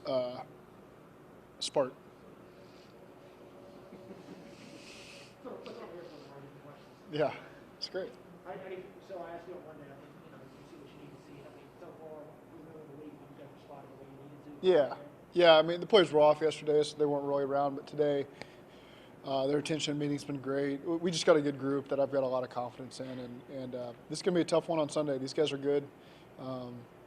Spark. Let's over here for the marketing questions. Yeah, it's great. So I asked you on Monday. I think you see what you need to see. I mean, so far, we're in the league. You guys responded the way you needed to. Yeah, yeah. I mean, the players were off yesterday, so they weren't really around. But today, their attention meeting's been great. We just got a good group that I've got a lot of confidence in, and this is gonna be a tough one on Sunday. These guys are good.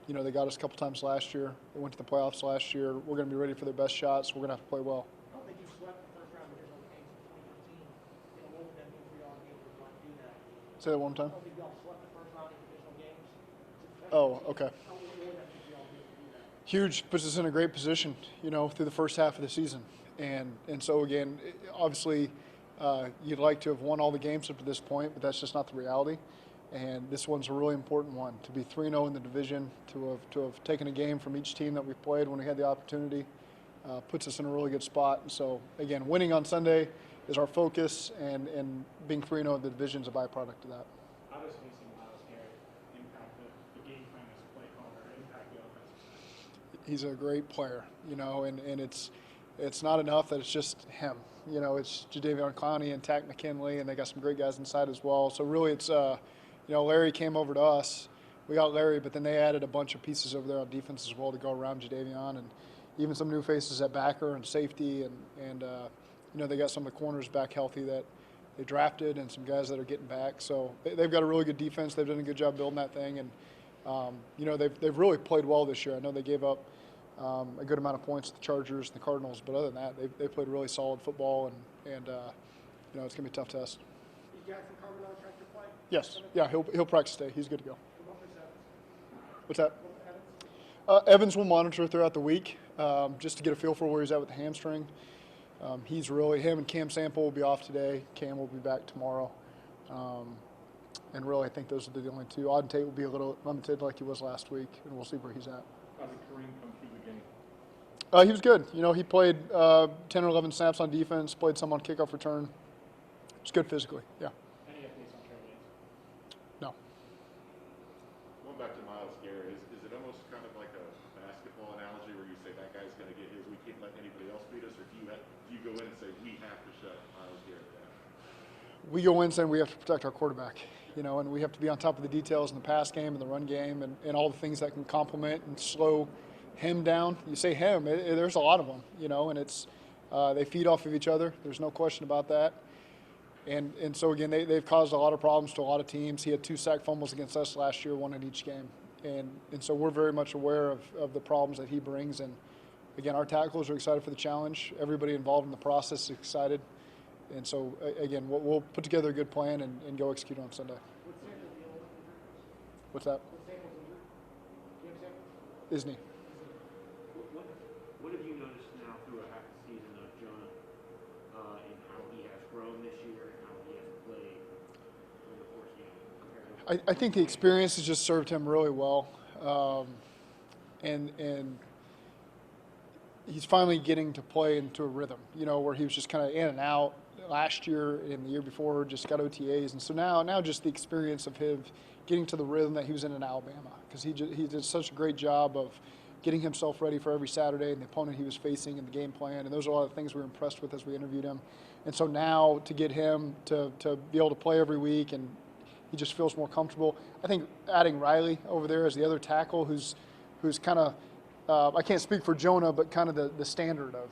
They got us a couple times last year. They went to the playoffs last year. We're gonna be ready for their best shots. We're gonna have to play well. I don't think you swept the first round divisional games in 2015. What would that mean for y'all being able to do that? Say that one more time. I don't think y'all swept the first round of divisional games. Oh, okay. What would that mean for y'all being able to do that? Huge, puts us in a great position, through the first half of the season. And so again, obviously, you'd like to have won all the games up to this point, but that's just not the reality. And this one's a really important one. To be 3-0 in the division, to have taken a game from each team that we played when we had the opportunity, puts us in a really good spot. And so again, winning on Sunday is our focus, and being 3-0 in the division is a byproduct of that. How does facing Miles Garrett impact the game plan as a play caller, impact the offense? He's a great player, and it's not enough that it's just him. It's Jadeveon Clowney and Tack McKinley, and they got some great guys inside as well. So really it's, Larry came over to us. We got Larry, but then they added a bunch of pieces over there on defense as well to go around Jadeveon, and even some new faces at backer and safety, and they got some of the corners back healthy that they drafted, and some guys that are getting back. So they've got a really good defense. They've done a good job building that thing, and they've really played well this year. I know they gave up a good amount of points to the Chargers and the Cardinals, but other than that, they played really solid football, and it's going to be a tough test. Is Jackson Carmen on track to play? Yes. Yeah, he'll practice today. He's good to go. What was Evans? What's that? What was Evans? Evans will monitor throughout the week, just to get a feel for where he's at with the hamstring. Him and Cam Sample will be off today. Cam will be back tomorrow. And really, I think those are the only two. Auden Tate will be a little limited like he was last week, and we'll see where he's at. How did Kareem come through the game? He was good. He played 10 or 11 snaps on defense, played some on kickoff return. It's good physically, yeah. Any updates on Trey Lance? No. Going back to Miles Garrett, is it almost kind of like a basketball analogy where you say that guy's going to get his, we can't let anybody else beat us, or do you go in and say we have to shut Miles Garrett down? We go in saying we have to protect our quarterback, and we have to be on top of the details in the pass game and the run game and all the things that can complement and slow him down. You say him, there's a lot of them, and it's they feed off of each other. There's no question about that. And so, again, they've caused a lot of problems to a lot of teams. He had 2 sack fumbles against us last year, 1 in each game. And so we're very much aware of the problems that he brings. And, again, our tackles are excited for the challenge. Everybody involved in the process is excited. And so, again, we'll put together a good plan and go execute on Sunday. What's Sample's deal? What's that? What's Sample's injury? Cam Sample? Isn't he? What have you noticed now through a half the season of Jonah in how he has grown this year and how he has played over the course of the year? I think the experience has just served him really well. And he's finally getting to play into a rhythm, where he was just kind of in and out last year and the year before, just got OTAs. And so now just the experience of him getting to the rhythm that he was in Alabama, because he did such a great job of getting himself ready for every Saturday and the opponent he was facing and the game plan. And those are a lot of things we were impressed with as we interviewed him. And so now to get him to be able to play every week, and he just feels more comfortable. I think adding Riley over there as the other tackle who's kind of, I can't speak for Jonah, but kind of the standard of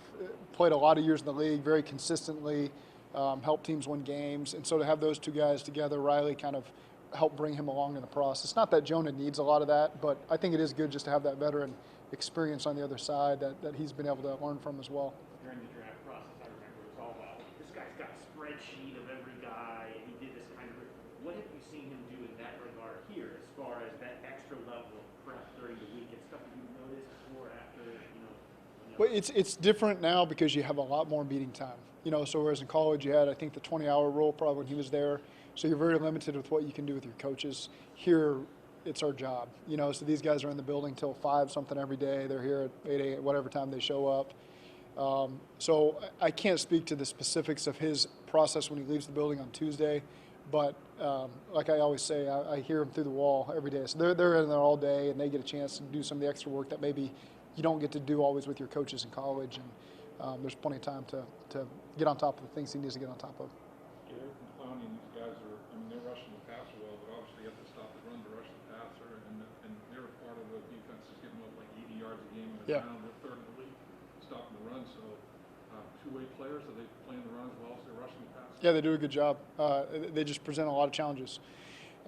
played a lot of years in the league, very consistently, helped teams win games. And so to have those two guys together, Riley kind of helped bring him along in the process. Not that Jonah needs a lot of that, but I think it is good just to have that veteran experience on the other side that he's been able to learn from as well. During the draft process, I remember it was all about, this guy's got a spreadsheet of every guy, and he did this kind of, what have you seen him do in that regard here, as far as that extra level of prep during the week and stuff that you noticed before, after, Well, it's different now because you have a lot more meeting time. So whereas in college you had, I think, the 20-hour rule probably when he was there, so you're very limited with what you can do with your coaches. Here, it's our job. So these guys are in the building till 5 something every day. They're here at 8 a.m. whatever time they show up. So I can't speak to the specifics of his process when he leaves the building on Tuesday, but like I always say, I hear him through the wall every day. So they're in there all day, and they get a chance to do some of the extra work that maybe you don't get to do always with your coaches in college. And there's plenty of time to get on top of the things he needs to get on top of. Yeah, they're clowning these guys they're rushing the passer well, but obviously you have to stop the run to rush the passer, and they're part of the defense is getting up like 80 yards a game on the ground. They're third in the league, stopping the run. So two-way players, are they playing the run as well as they're rushing the passer? Yeah, they do a good job. They just present a lot of challenges.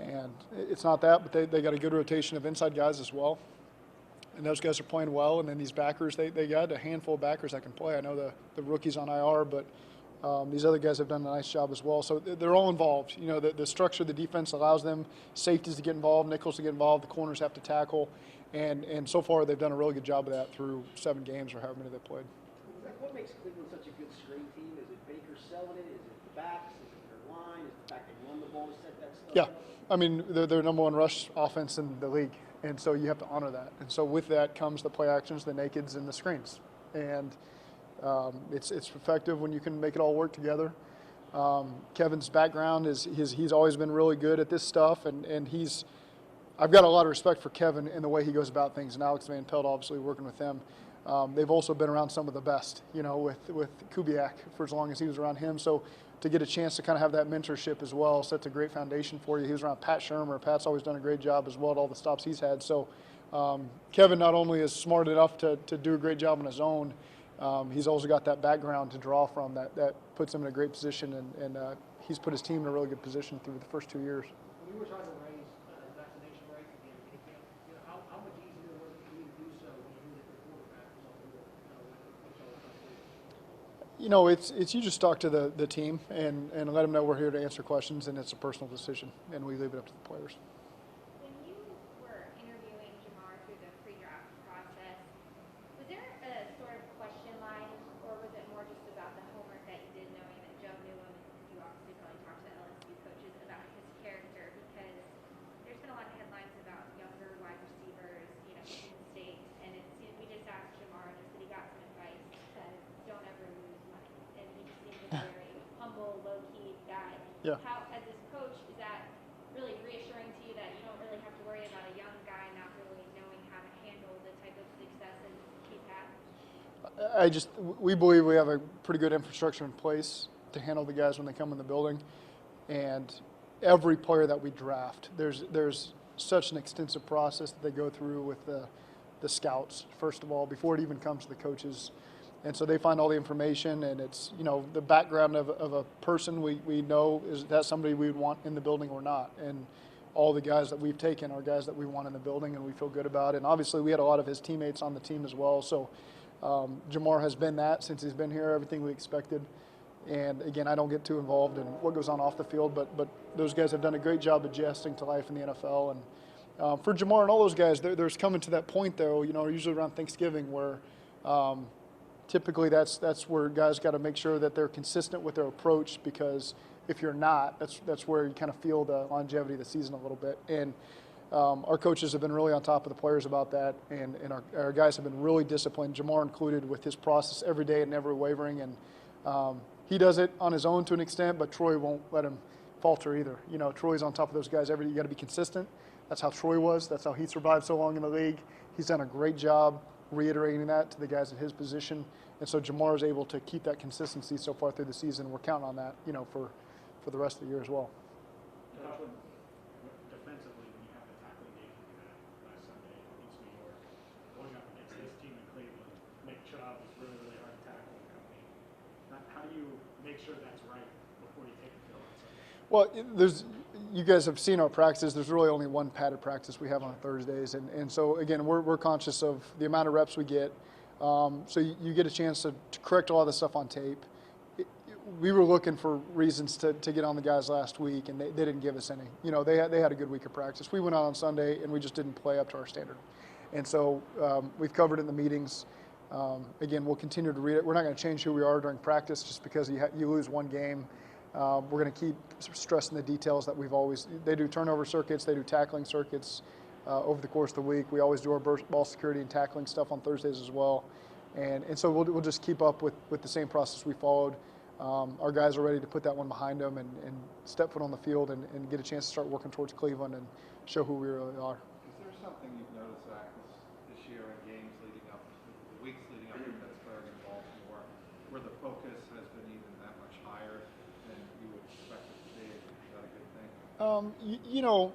And it's not that, but they got a good rotation of inside guys as well. And those guys are playing well. And then these backers, they got a handful of backers that can play. I know the rookies on IR, but these other guys have done a nice job as well. So they're all involved. You know, the structure of the defense allows them safeties to get involved, nickels to get involved, the corners have to tackle. And so far they've done a really good job of that through 7 games or however many they played. What makes Cleveland such a good screen team? Is it Baker selling it? Is it the backs? Is it their line? Is it the fact they run the ball to set that stuff up? I mean, they're number 1 rush offense in the league, and so you have to honor that. And so with that comes the play actions, the nakeds, and the screens. And it's effective when you can make it all work together. Kevin's background is he's always been really good at this stuff, and I've got a lot of respect for Kevin in the way he goes about things, and Alex Van Pelt obviously working with them. They've also been around some of the best, you know, with Kubiak for as long as he was around him. So to get a chance to kind of have that mentorship as well sets a great foundation for you. He was around Pat Shermer. Pat's always done a great job as well at all the stops he's had. So Kevin not only is smart enough to do a great job on his own, he's also got that background to draw from that puts him in a great position, and he's put his team in a really good position through the first 2 years. When you were trying to raise vaccination rates at the end of camp, you know, how much easier was it for you to do so when you knew that the quarterback was on board? You know, it's you just talk to the team and let them know we're here to answer questions, and it's a personal decision, and we leave it up to the players. When you were interviewing Jamar through the pre-draft process, was there a sort of question line, or was it more just about the homework that you did, knowing that Joe knew him, and you obviously probably talked to LSU coaches about his character? Because there's been a lot of headlines about younger wide receivers, you know, in the state, and we just asked Jamar, and he said he got some advice that don't ever lose money, and he just seems a very humble, low-key guy. Yeah. How, as his coach, is that really reassuring to you that you don't really have to worry about a young guy not really knowing how to handle the type of success he's had? We believe we have a pretty good infrastructure in place to handle the guys when they come in the building, and every player that we draft, there's such an extensive process that they go through with the scouts, first of all, before it even comes to the coaches. And so they find all the information, and it's, you know, the background of a person we know, is that somebody we would want in the building or not. And all the guys that we've taken are guys that we want in the building and we feel good about. And obviously we had a lot of his teammates on the team as well. So Jamar has been that since he's been here, everything we expected. And again, I don't get too involved in what goes on off the field, but those guys have done a great job adjusting to life in the NFL. And for Jamar and all those guys, there's coming to that point, though, you know, usually around Thanksgiving, where typically that's where guys got to make sure that they're consistent with their approach, because if you're not, that's where you kind of feel the longevity of the season a little bit. And our coaches have been really on top of the players about that, and our guys have been really disciplined, Jamar included, with his process every day and never wavering. And he does it on his own to an extent, but Troy won't let him falter either. You know, Troy's on top of those guys every day. You got to be consistent. That's how Troy was. That's how he survived so long in the league. He's done a great job reiterating that to the guys in his position. And so Jamar is able to keep that consistency so far through the season. We're counting on that, you know, for the rest of the year as well. Defensively, when you have the tackling game last Sunday against New York, going up against this team in Cleveland, Nick Chubb is really, really hard to tackle and company. How do you make sure that's right before you take the field on Sunday? Well, you guys have seen our practices. There's really only one padded practice we have on Thursdays. And so, again, we're conscious of the amount of reps we get. So you get a chance to correct all this stuff on tape. We were looking for reasons to get on the guys last week, and they didn't give us any. You know, they had a good week of practice. We went out on Sunday, and we just didn't play up to our standard. And so we've covered it in the meetings. Again, we'll continue to read it. We're not going to change who we are during practice just because you lose one game. We're going to keep stressing the details that they do turnover circuits, they do tackling circuits over the course of the week. We always do our ball security and tackling stuff on Thursdays as well. And so we'll just keep up with the same process we followed. Our guys are ready to put that one behind them and step foot on the field and get a chance to start working towards Cleveland and show who we really are. Is there something you've noticed, Zach, as this year in games leading up, the weeks leading up to Pittsburgh and Baltimore, where the focus has been even that much higher than you would expect it to be? Is that a good thing? You know,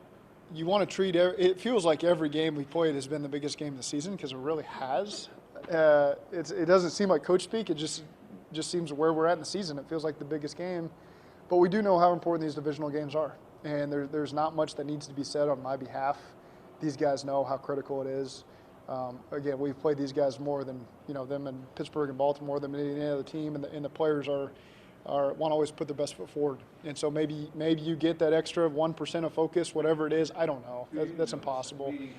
you want to treat it feels like every game we played has been the biggest game of the season because it really has. It doesn't seem like coach speak. It just seems where we're at in the season. It feels like the biggest game, but we do know how important these divisional games are, and there's not much that needs to be said on my behalf. These guys know how critical it is. Again, we've played these guys more than them in Pittsburgh and Baltimore than any other team, and the players want to always put their best foot forward. And so maybe you get that extra 1% of focus, whatever it is. I don't know. That's impossible. Have you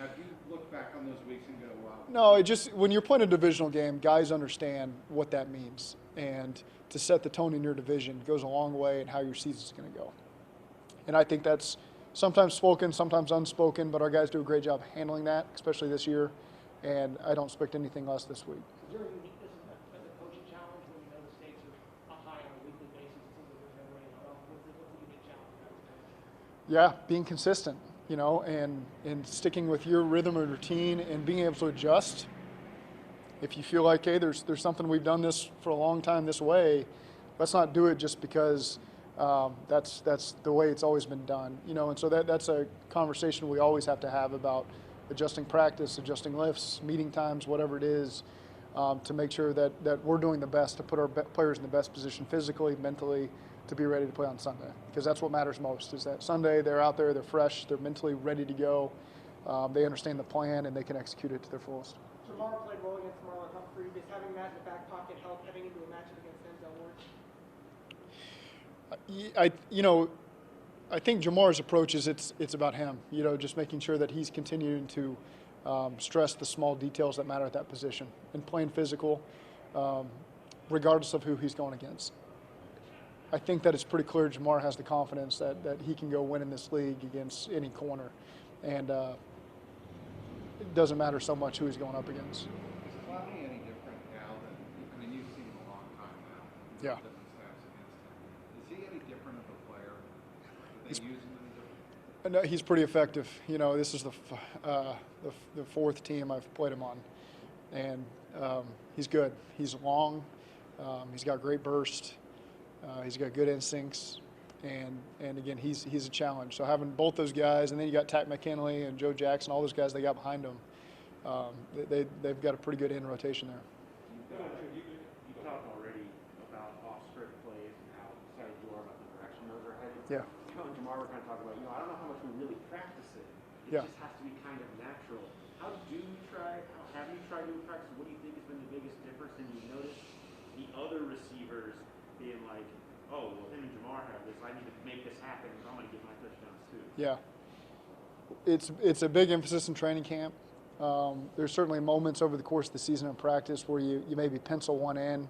looked back on those weeks and go, wow? No, it just when you're playing a divisional game, guys understand what that means, and to set the tone in your division goes a long way in how your season's going to go. And I think that's sometimes spoken, sometimes unspoken, but our guys do a great job handling that, especially this year. And I don't expect anything less this week. Is there a uniqueness as a coaching challenge when you know the stakes are high on a weekly basis? It seems like there's never any what's the unique challenge? Yeah, being consistent, and sticking with your rhythm and routine and being able to adjust. If you feel like, hey, there's something we've done this for a long time this way, let's not do it just because that's the way it's always been done, And so that's a conversation we always have to have about adjusting practice, adjusting lifts, meeting times, whatever it is, to make sure that we're doing the best to put our players in the best position physically, mentally, to be ready to play on Sunday. Because that's what matters most, is that Sunday they're out there, they're fresh, they're mentally ready to go, they understand the plan, and they can execute it to their fullest. Jamar played well against Marlon Humphrey. Does having Matt in the back pocket help heading into a matchup against Denzel Ward? I think Jamar's approach is it's about him, just making sure that he's continuing to stress the small details that matter at that position and playing physical, regardless of who he's going against. I think that it's pretty clear Jamar has the confidence that he can go win in this league against any corner, and it doesn't matter so much who he's going up against. Is Clowney any different now than, you've seen him a long time now. Yeah. Different stats against him. Is he any different of a player? Do they use him any different? No, he's pretty effective. This is the fourth team I've played him on, and he's good. He's long. He's got great burst. He's got good instincts, and again, he's a challenge. So having both those guys, and then you got Tack McKinley and Joe Jackson, all those guys they got behind them, they've got a pretty good in rotation there. You talked already about off-script plays and how excited you are about the direction those are headed. Yeah. You and Jamar were kind of talking about, I don't know how much we really practice it. It Yeah. just has to be kind of natural. How have you tried doing practice? What do you think has been the biggest difference? And you notice the other receivers being like, oh, well, him and Jamar have this. I need to make this happen. I'm going to get my touchdowns too. Yeah. It's a big emphasis in training camp. There's certainly moments over the course of the season in practice where you maybe pencil one in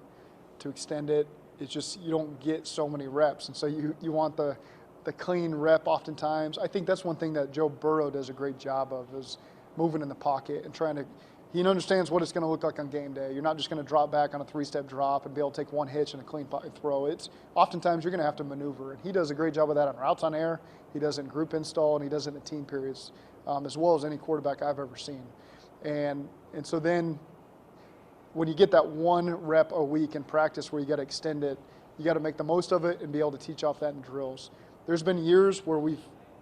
to extend it. It's just you don't get so many reps, and so you want the clean rep oftentimes. I think that's one thing that Joe Burrow does a great job of, is moving in the pocket and trying to – he understands what it's going to look like on game day. You're not just going to drop back on a three-step drop and be able to take one hitch and a clean throw. It's oftentimes you're going to have to maneuver, and he does a great job of that on routes on air. He does it in group install, and he does it in team periods, as well as any quarterback I've ever seen. And so then when you get that one rep a week in practice where you got to extend it, you got to make the most of it and be able to teach off that in drills. There's been years where we've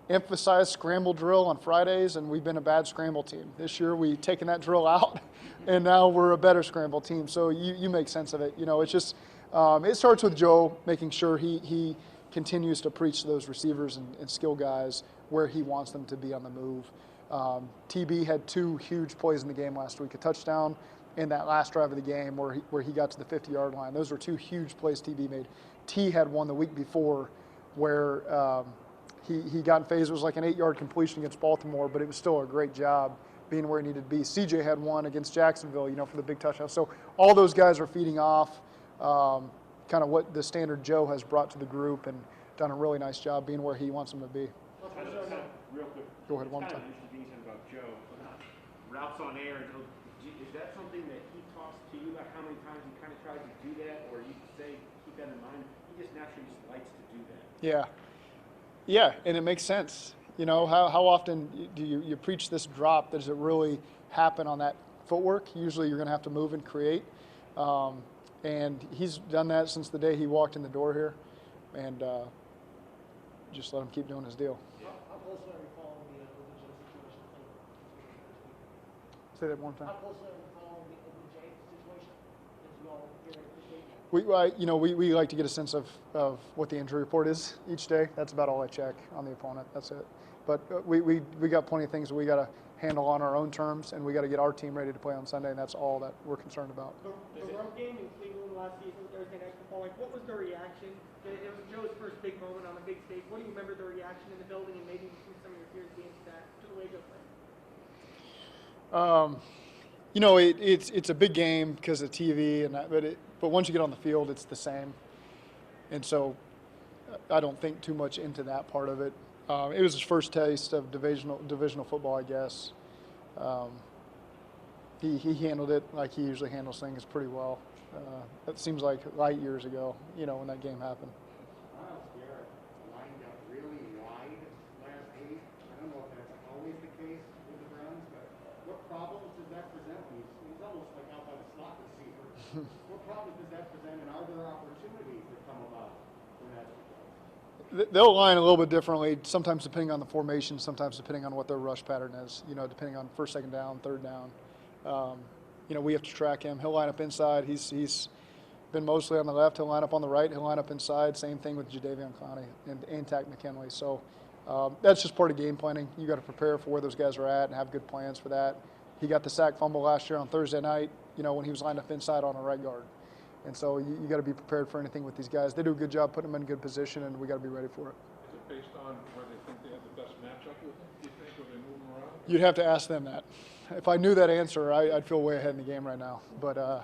emphasized scramble drill on Fridays, and we've been a bad scramble team. This year we've taken that drill out, and now we're a better scramble team. So you make sense of it. It's just it starts with Joe making sure he continues to preach to those receivers and skill guys where he wants them to be on the move. TB had two huge plays in the game last week, a touchdown and that last drive of the game where he got to the 50-yard line. Those were two huge plays TB made. T had one the week before where he got in phase. It was like an 8-yard completion against Baltimore, but it was still a great job being where he needed to be. CJ had one against Jacksonville, for the big touchdown. So all those guys are feeding off kind of what the standard Joe has brought to the group and done a really nice job being where he wants them to be. Real quick. Go ahead, one it's time. Kind of interesting you said about Joe. Routes on air. Is that something that he talks to you about, how many times he kind of tries to do that, or you say keep that in mind? He just naturally just likes to do that. Yeah, and it makes sense. How often do you preach this drop? Does it really happen on that footwork. Usually you're going to have to move and create. And he's done that since the day he walked in the door here. And just let him keep doing his deal. How closely are you following the OBJ situation? Say that one more time. How closely are you following the OBJ situation as you all get ready for the game? We like to get a sense of what the injury report is each day. That's about all I check on the opponent. That's it. But we got plenty of things that we got to handle on our own terms, and we got to get our team ready to play on Sunday, and that's all that we're concerned about. The road game in Cleveland last season, Thursday Night Football, like what was the reaction? It was Joe's first big moment on a big stage. What do you remember the reaction in the building and maybe from some of your peers games that to the way Joe played? It's a big game because of TV, but once you get on the field, it's the same. And so I don't think too much into that part of it. It was his first taste of divisional football, I guess. He handled it like he usually handles things pretty well. It seems like light years ago, when that game happened. Miles Garrett lined up really wide last week. I don't know if that's always the case with the Browns, but what problems does that present? He's almost like out by the slot receiver. What problems does that present, and are there opportunities that come about when that's the case? They'll line a little bit differently, sometimes depending on the formation, sometimes depending on what their rush pattern is, depending on first, second down, third down. We have to track him. He'll line up inside. He's been mostly on the left. He'll line up on the right. He'll line up inside. Same thing with Jadeveon Clowney and Tack McKinley. So that's just part of game planning. You got to prepare for where those guys are at and have good plans for that. He got the sack fumble last year on Thursday night, when he was lined up inside on a right guard. And so you got to be prepared for anything with these guys. They do a good job putting them in good position, and we got to be ready for it. Is it based on where they think they have the best matchup with him, do you think, or they move him around? You'd have to ask them that. If I knew that answer, I'd feel way ahead in the game right now. But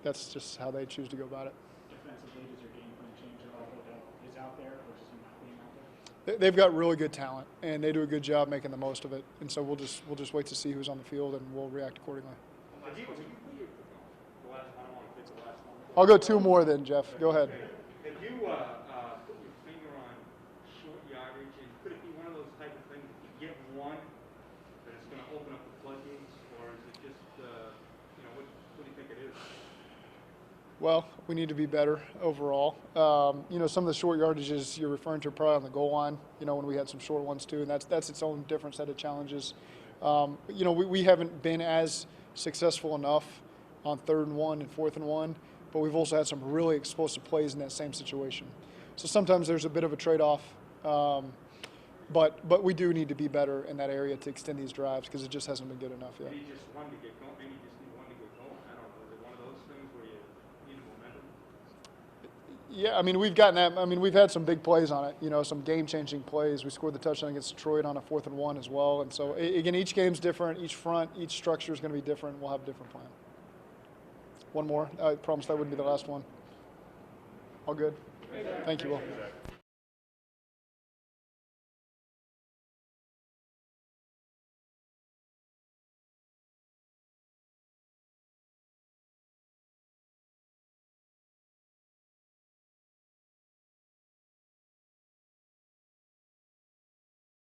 that's just how they choose to go about it. Defensively, does your game plan change at all? Odell is out there versus him not being out there? They've got really good talent, and they do a good job making the most of it. And so we'll just wait to see who's on the field, and we'll react accordingly. I'll go two more then, Jeff. Go ahead. Have you put your finger on short yardage, and could it be one of those type of things, if you get one, that it's going to open up the floodgates, or is it just, what do you think it is? Well, we need to be better overall. Some of the short yardages you're referring to are probably on the goal line, when we had some short ones too, and that's its own different set of challenges. We haven't been as successful enough on 3rd and 1 and 4th and 1, but we've also had some really explosive plays in that same situation. So sometimes there's a bit of a trade-off, but we do need to be better in that area to extend these drives because it just hasn't been good enough yet. Maybe just one to get going. Maybe you just need one to get going. I don't know. Is it one of those things where you need momentum? Yeah, we've gotten that. We've had some big plays on it. Some game-changing plays. We scored the touchdown against Detroit on a 4th and 1 as well. And so again, each game's different. Each front, each structure is going to be different. We'll have a different plan. One more. I promised that wouldn't be the last one. All good? Thank you, Will.